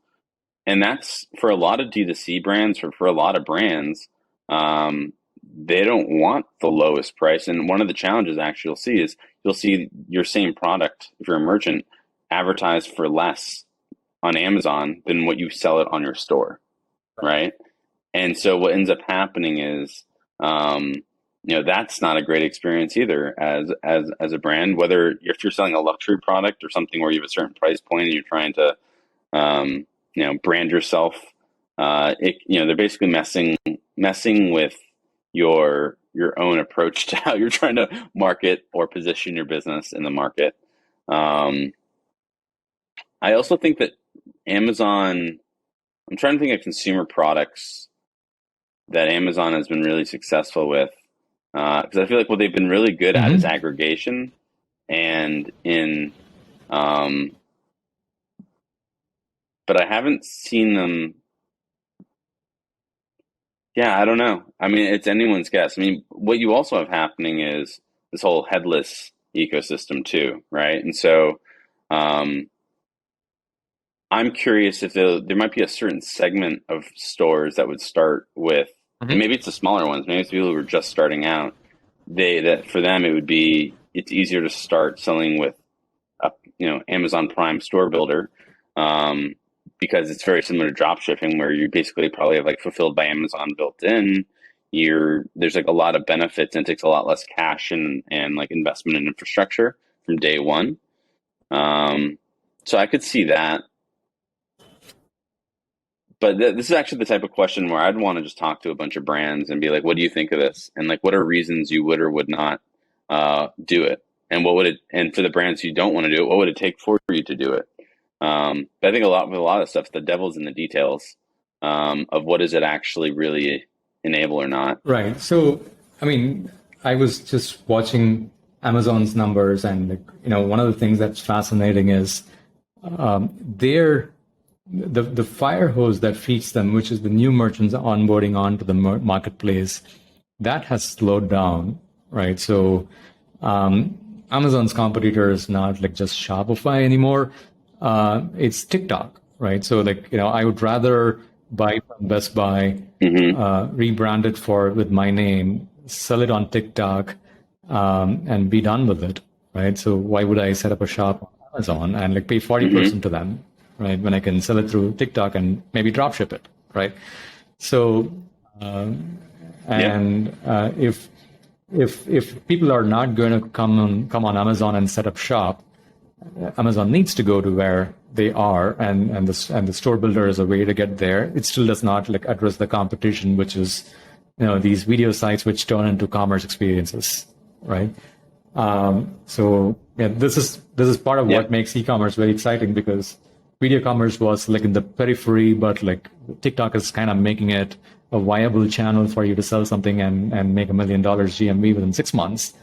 And that's for a lot of D2C brands, or for a lot of brands, they don't want the lowest price. And one of the challenges actually you'll see your same product, if you're a merchant, advertised for less on Amazon than what you sell it on your store, right? And so what ends up happening is, that's not a great experience either as a brand, whether if you're selling a luxury product or something where you have a certain price point and you're trying to, brand yourself. They're basically messing with your own approach to how you're trying to market or position your business in the market. I also think that Amazon, I'm trying to think of consumer products that Amazon has been really successful with. Because I feel like what they've been really good at is aggregation and but I haven't seen them. Yeah, I don't know. I mean, it's anyone's guess. I mean, what you also have happening is this whole headless ecosystem too, right? And so, um, I'm curious if there might be a certain segment of stores that would start with, and maybe it's the smaller ones, maybe it's people who are just starting out. That for them it's easier to start selling with a Amazon Prime store builder, because it's very similar to drop shipping, where you basically probably have like fulfilled by Amazon built in. There's like a lot of benefits, and it takes a lot less cash and like investment in infrastructure from day one. So I could see that. But this is actually the type of question where I'd want to just talk to a bunch of brands and be like, what do you think of this? And like, what are reasons you would or would not do it? And and for the brands you don't want to do it, what would it take for you to do it? But I think with a lot of stuff, the devil's in the details of what does it actually really enable or not. Right. So, I mean, I was just watching Amazon's numbers, and one of the things that's fascinating is the fire hose that feeds them, which is the new merchants onboarding onto the marketplace, that has slowed down, right? So Amazon's competitor is not like just Shopify anymore. It's TikTok, right? So I would rather buy from Best Buy, rebrand it with my name, sell it on TikTok, and be done with it, right? So why would I set up a shop on Amazon and pay 40% to them, right? When I can sell it through TikTok and maybe drop ship it, right? So, if people are not going to come on Amazon and set up shop, Amazon needs to go to where they are, and the store builder is a way to get there. It still does not address the competition, which is these video sites which turn into commerce experiences, right? So this is part of what makes e-commerce very exciting, because video commerce was in the periphery, but TikTok is kind of making it a viable channel for you to sell something and make $1 million GMV within 6 months.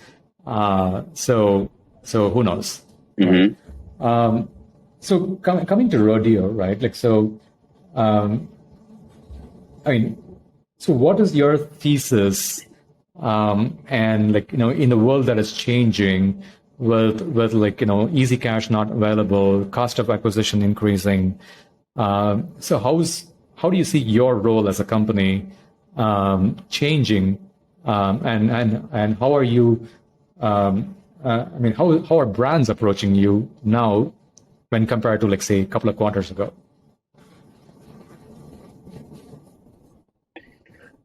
So who knows? Mm-hmm. Right? So coming to Rodeo, right? I mean, so what is your thesis? And in the world that is changing, with easy cash not available, cost of acquisition increasing. So how do you see your role as a company changing? And how are you? How are brands approaching you now when compared to say a couple of quarters ago?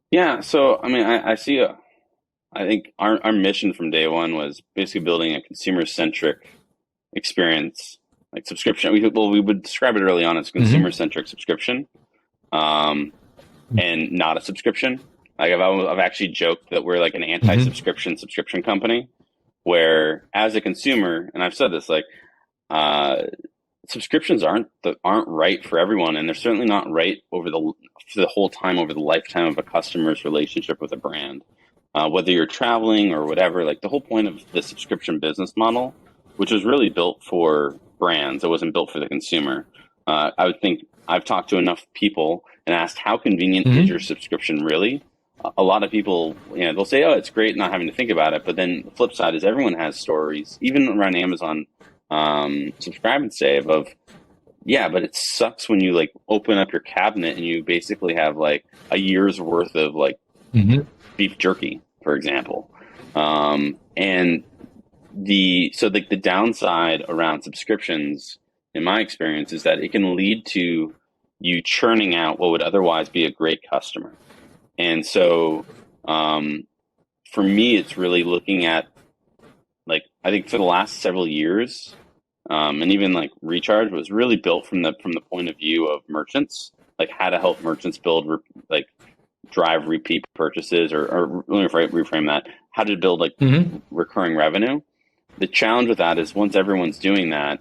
Yeah, so I think our mission from day one was basically building a consumer-centric experience, like subscription. We would describe it early on as consumer-centric subscription, and not a subscription. I've actually joked that we're like an anti-subscription subscription company, where as a consumer, and I've said this, subscriptions aren't right for everyone, and they're certainly not right for the whole time over the lifetime of a customer's relationship with a brand. Whether you're traveling or whatever, the whole point of the subscription business model, which was really built for brands, it wasn't built for the consumer. I would think I've talked to enough people and asked, how convenient is your subscription really? A lot of people, they'll say, oh, it's great not having to think about it. But then the flip side is everyone has stories, even around Amazon Subscribe and Save but it sucks when you open up your cabinet and you basically have a year's worth of beef jerky, for example. And the downside around subscriptions, in my experience, is that it can lead to you churning out what would otherwise be a great customer. And so for me, it's really looking at, like, I think for the last several years, and even like Recharge was really built from the point of view of merchants, like how to help merchants build like drive repeat purchases, or let me reframe that, how to build like recurring revenue. The challenge with that is once everyone's doing that,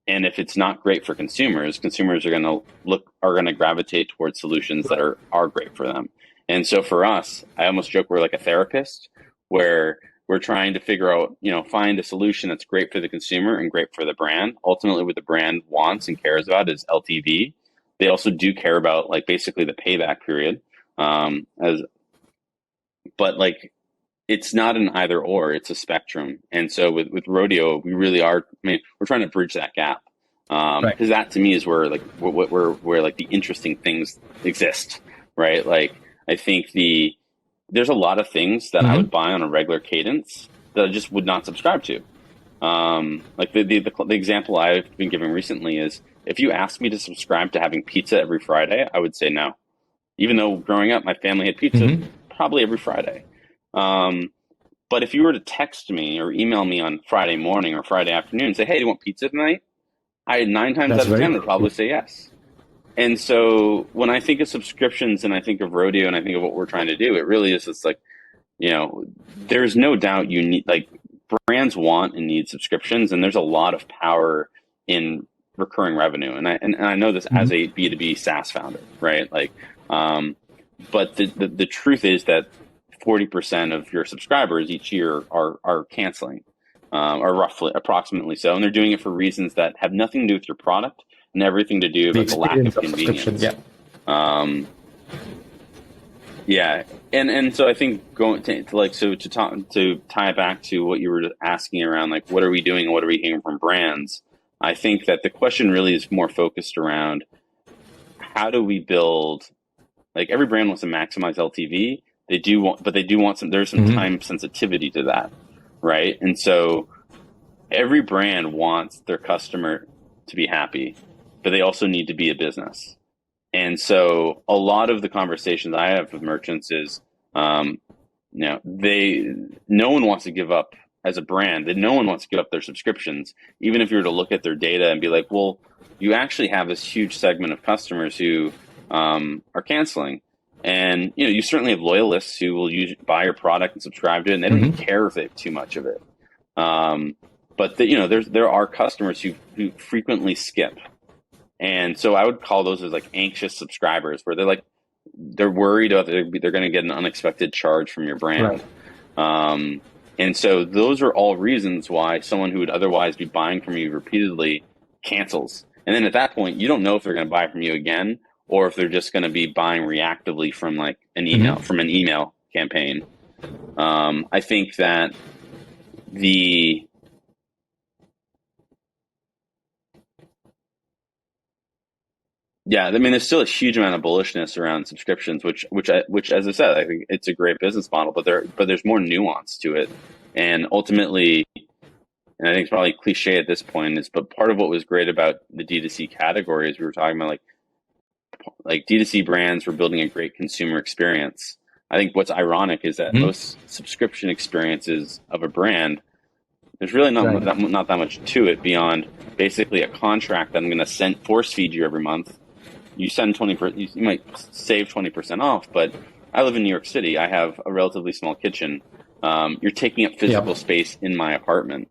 and if it's not great for consumers are going to gravitate towards solutions that are great for them. And so for us, I almost joke we're like a therapist, where we're trying to figure out, find a solution that's great for the consumer and great for the brand. Ultimately, what the brand wants and cares about is LTV. They also do care about like basically the payback period. But like, it's not an either or, it's a spectrum. And so with Rodeo, we really are, we're trying to bridge that gap. Because that to me is where like where like the interesting things exist, right? Like, I think there's a lot of things that I would buy on a regular cadence that I just would not subscribe to. Like the example I've been giving recently is, if you asked me to subscribe to having pizza every Friday, I would say no. Even though growing up, my family had pizza probably every Friday. But if you were to text me or email me on Friday morning or Friday afternoon and say, "Hey, do you want pizza tonight?" I 9 times out of 10 would probably say yes. And so when I think of subscriptions and I think of Rodeo and I think of what we're trying to do, it really is just like, there's no doubt you need, like, brands want and need subscriptions, and there's a lot of power in recurring revenue. And I know this as a B2B SaaS founder, right? Like, but the truth is that 40% of your subscribers each year are canceling, or approximately so. And they're doing it for reasons that have nothing to do with your product and everything to do with the lack of convenience. Yeah. And so I think going to tie it back to what you were asking around, like, what are we doing and what are we hearing from brands? I think that the question really is more focused around, how do we build, like, every brand wants to maximize LTV. They do want there's some time sensitivity to that, right? And so every brand wants their customer to be happy, but they also need to be a business. And so a lot of the conversations I have with merchants is, no one wants to give up, as a brand, that no one wants to give up their subscriptions, even if you were to look at their data and be like, well, you actually have this huge segment of customers who are canceling. And, you certainly have loyalists who will buy your product and subscribe to it, and they don't even care if they have too much of it. But there are customers who frequently skip. And so I would call those as like anxious subscribers, where they're worried they're going to get an unexpected charge from your brand. Right. And so those are all reasons why someone who would otherwise be buying from you repeatedly cancels. And then at that point, you don't know if they're going to buy from you again, or if they're just going to be buying reactively from like an email, from an email campaign. I think that there's still a huge amount of bullishness around subscriptions, which as I said, I think it's a great business model, but there's more nuance to it. And ultimately, and I think it's probably cliche at this point, but part of what was great about the D2C category is we were talking about like D2C brands were building a great consumer experience. I think what's ironic is that most subscription experiences of a brand, there's really not that much to it beyond basically a contract that I'm going to force feed you every month. You send 20%, you might save 20% off, but I live in New York City. I have a relatively small kitchen. You're taking up physical space in my apartment.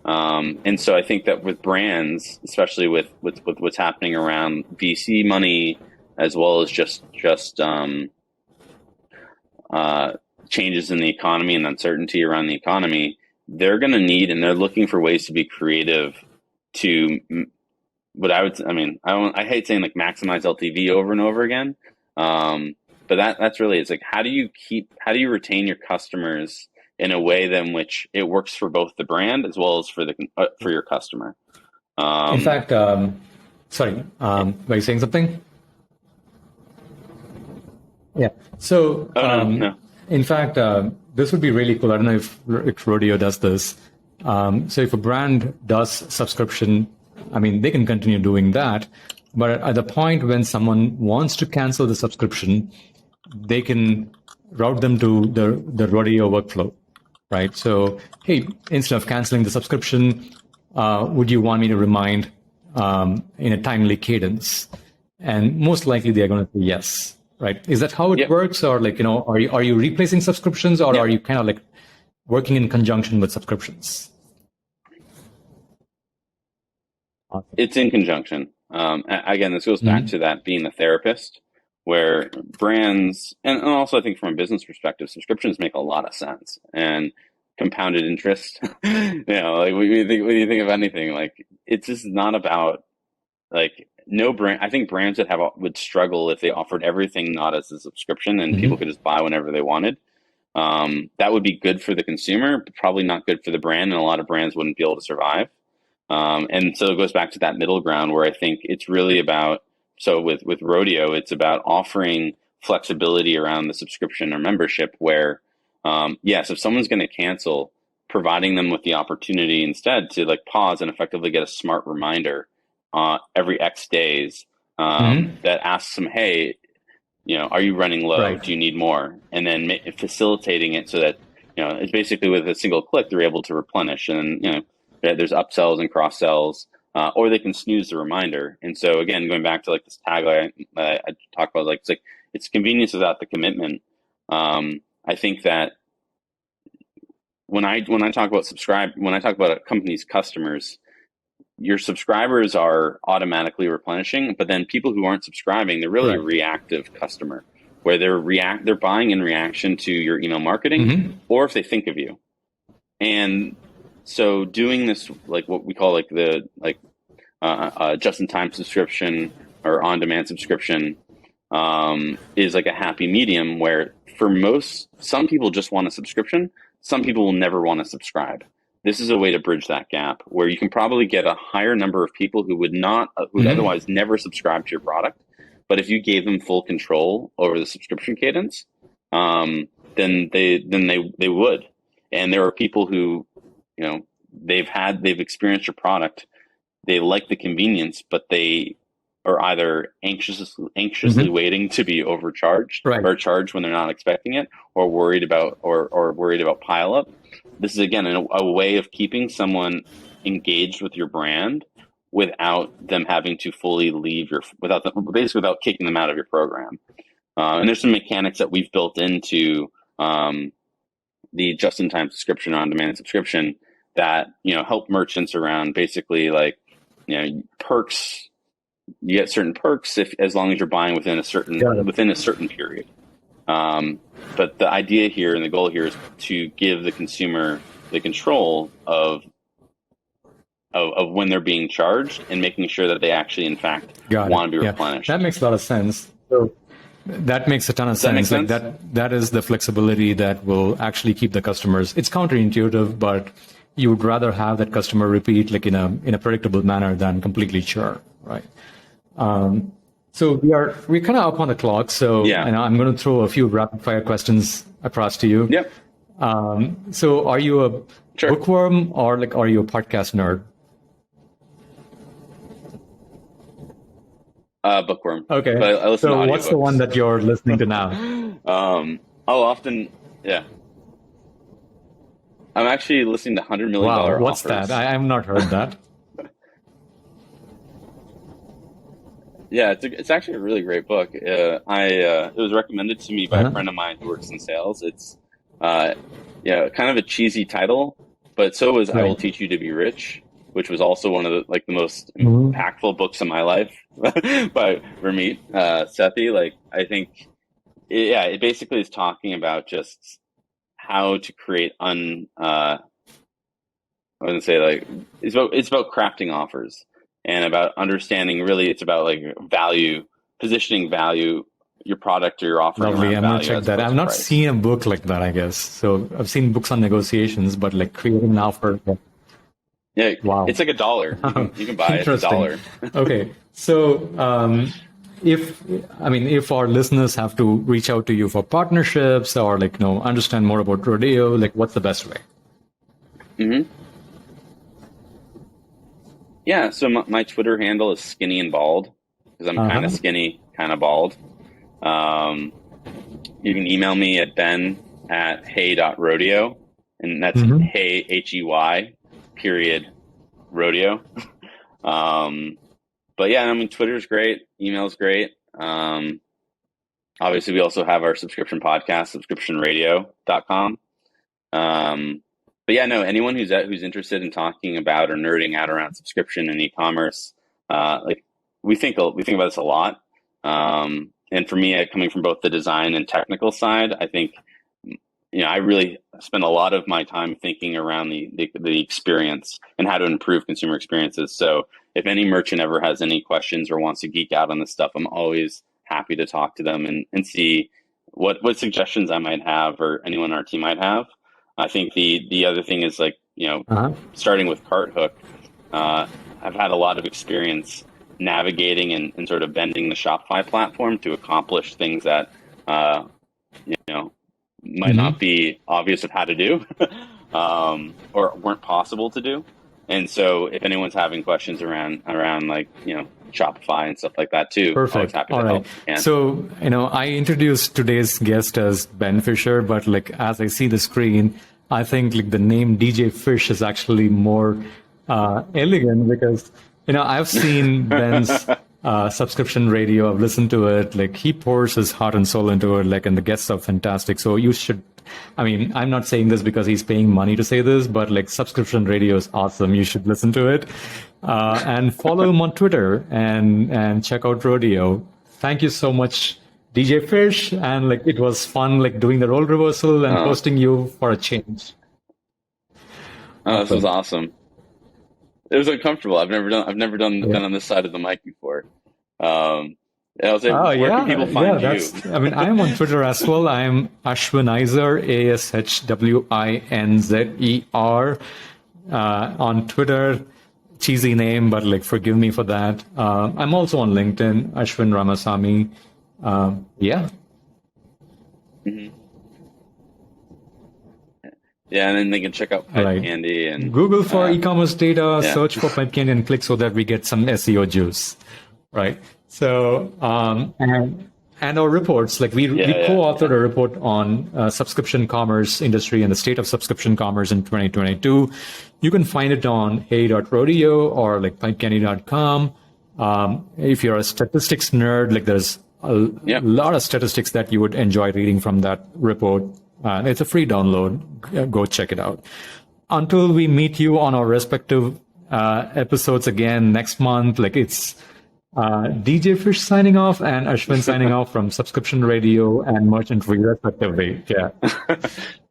And so I think that with brands, especially with what's happening around VC money, as well as just changes in the economy and uncertainty around the economy, they're going to need, and they're looking for ways to be creative to I hate saying like maximize LTV over and over again. But that's really, it's like, how do you retain your customers in a way in which it works for both the brand as well as for your customer? In fact, sorry, were you saying something? Yeah. So, no. In fact, this would be really cool. I don't know if Rodeo does this. So if a brand does subscription, they can continue doing that. But at the point when someone wants to cancel the subscription, they can route them to the Rodeo workflow, right? So, hey, instead of canceling the subscription, would you want me to remind in a timely cadence? And most likely they're going to say yes, right? Is that how it works? Or like, are you replacing subscriptions, or are you kind of like working in conjunction with subscriptions? Awesome. It's in conjunction. Again, this goes back to that being a therapist, where brands, and also I think from a business perspective, subscriptions make a lot of sense. And compounded interest, like when you think of anything, like it's just not about like no brand. I think brands that would struggle if they offered everything not as a subscription and people could just buy whenever they wanted. That would be good for the consumer, but probably not good for the brand, and a lot of brands wouldn't be able to survive. And so it goes back to that middle ground where I think it's really about, so with Rodeo, it's about offering flexibility around the subscription or membership where, yes, if someone's going to cancel, providing them with the opportunity instead to like pause and effectively get a smart reminder every X days that asks them, hey, are you running low? Right. Do you need more? And then facilitating it so that, it's basically with a single click, they're able to replenish, and, there's upsells and cross sells, or they can snooze the reminder. And so again, going back to like this tagline I talk about, like it's convenience without the commitment. I think that when I talk about a company's customers, your subscribers are automatically replenishing, but then people who aren't subscribing, they're really a reactive customer, where they're buying in reaction to your email marketing, or if they think of you. And so doing this, like what we call like the just-in-time subscription or on-demand subscription, is like a happy medium where some people just want a subscription. Some people will never want to subscribe. This is a way to bridge that gap where you can probably get a higher number of people who would otherwise never subscribe to your product. But if you gave them full control over the subscription cadence, then they would. And there are people who, they've experienced your product. They like the convenience, but they are either anxiously waiting to be overcharged or charged when they're not expecting it, or worried about pile up. This is again a way of keeping someone engaged with your brand without them having to fully leave without kicking them out of your program. And there's some mechanics that we've built into the just-in-time subscription, on-demand subscription that help merchants around basically like perks. You get certain perks as long as you're buying within a certain period. But the idea here and the goal here is to give the consumer the control of when they're being charged and making sure that they actually, in fact, want to be replenished. That makes a lot of sense. So that makes a ton of sense. Like that is the flexibility that will actually keep the customers. It's counterintuitive, but you would rather have that customer repeat like in a predictable manner than completely churn, right? So we're kind of up on the clock. So and I'm going to throw a few rapid fire questions across to you. Yep. So are you a bookworm or are you a podcast nerd? Bookworm. Okay. But I listen to audiobooks. What's the one that you're listening to now? Often. I'm actually listening to $100 Million Wow, what's Offers. that? I have not heard that. Yeah, it's actually a really great book. It was recommended to me by a friend of mine who works in sales. It's kind of a cheesy title, but so was I Will Teach You to Be Rich, which was also one of the most impactful books in my life by Ramit Sethi. Like I think, it basically is talking about just how to create I wouldn't say like it's about crafting offers. And about understanding, really, it's about like positioning value, your product or your offer. Lovely, I'm going to check that. I've not seen a book like that, I guess. So I've seen books on negotiations, but like creating an offer. Yeah, wow. It's like $1. You can buy it, $1. Okay, so if our listeners have to reach out to you for partnerships or understand more about Rodeo, what's the best way? Mm-hmm. Yeah, so my Twitter handle is skinny and bald because I'm kind of skinny, kind of bald. You can email me at ben@hey.rodeo, and that's hey, Hey, period, rodeo. But yeah, I mean, Twitter's great. Email's great. Obviously, we also have our subscription podcast, subscriptionradio.com. But yeah, no, anyone who's interested in talking about or nerding out around subscription and e-commerce, like we think about this a lot. And for me, coming from both the design and technical side, I think, I really spend a lot of my time thinking around the experience and how to improve consumer experiences. So if any merchant ever has any questions or wants to geek out on this stuff, I'm always happy to talk to them and see what suggestions I might have or anyone on our team might have. I think the other thing is starting with CartHook, I've had a lot of experience navigating and sort of bending the Shopify platform to accomplish things that might not be obvious of how to do or weren't possible to do. And so if anyone's having questions around Shopify and stuff like that too, perfect. Happy All to right. help. So, I introduced today's guest as Ben Fisher, but as I see the screen, I think the name DJ Fish is actually more elegant because, I've seen Ben's subscription radio. I've listened to it. He pours his heart and soul into it, and the guests are fantastic. So you should, I'm not saying this because he's paying money to say this, but subscription radio is awesome. You should listen to it. And follow him on Twitter and check out Rodeo. Thank you so much, DJ Fish. And it was fun, doing the role reversal and hosting you for a change. Oh, this was awesome. It was uncomfortable. I've never been on this side of the mic before. And I was like, where can people find you? I am on Twitter as well. I am Ashwinizer, ASHWINZER, on Twitter. Cheesy name, but forgive me for that. I'm also on LinkedIn, Ashwin Ramasamy. Yeah. Mm-hmm. Yeah, and then they can check out PipeCandy and Google for e-commerce data, search for PipeCandy and click so that we get some SEO juice, right? So, and our reports, we co-authored a report on subscription commerce industry and the state of subscription commerce in 2022. You can find it on hey.rodeo or pipecandy.com. If you're a statistics nerd, there's a lot of statistics that you would enjoy reading from that report. It's a free download. Go check it out. Until we meet you on our respective episodes again next month, it's DJ Fish signing off and Ashwin signing off from Subscription Radio and Merchant Re respectively. Yeah.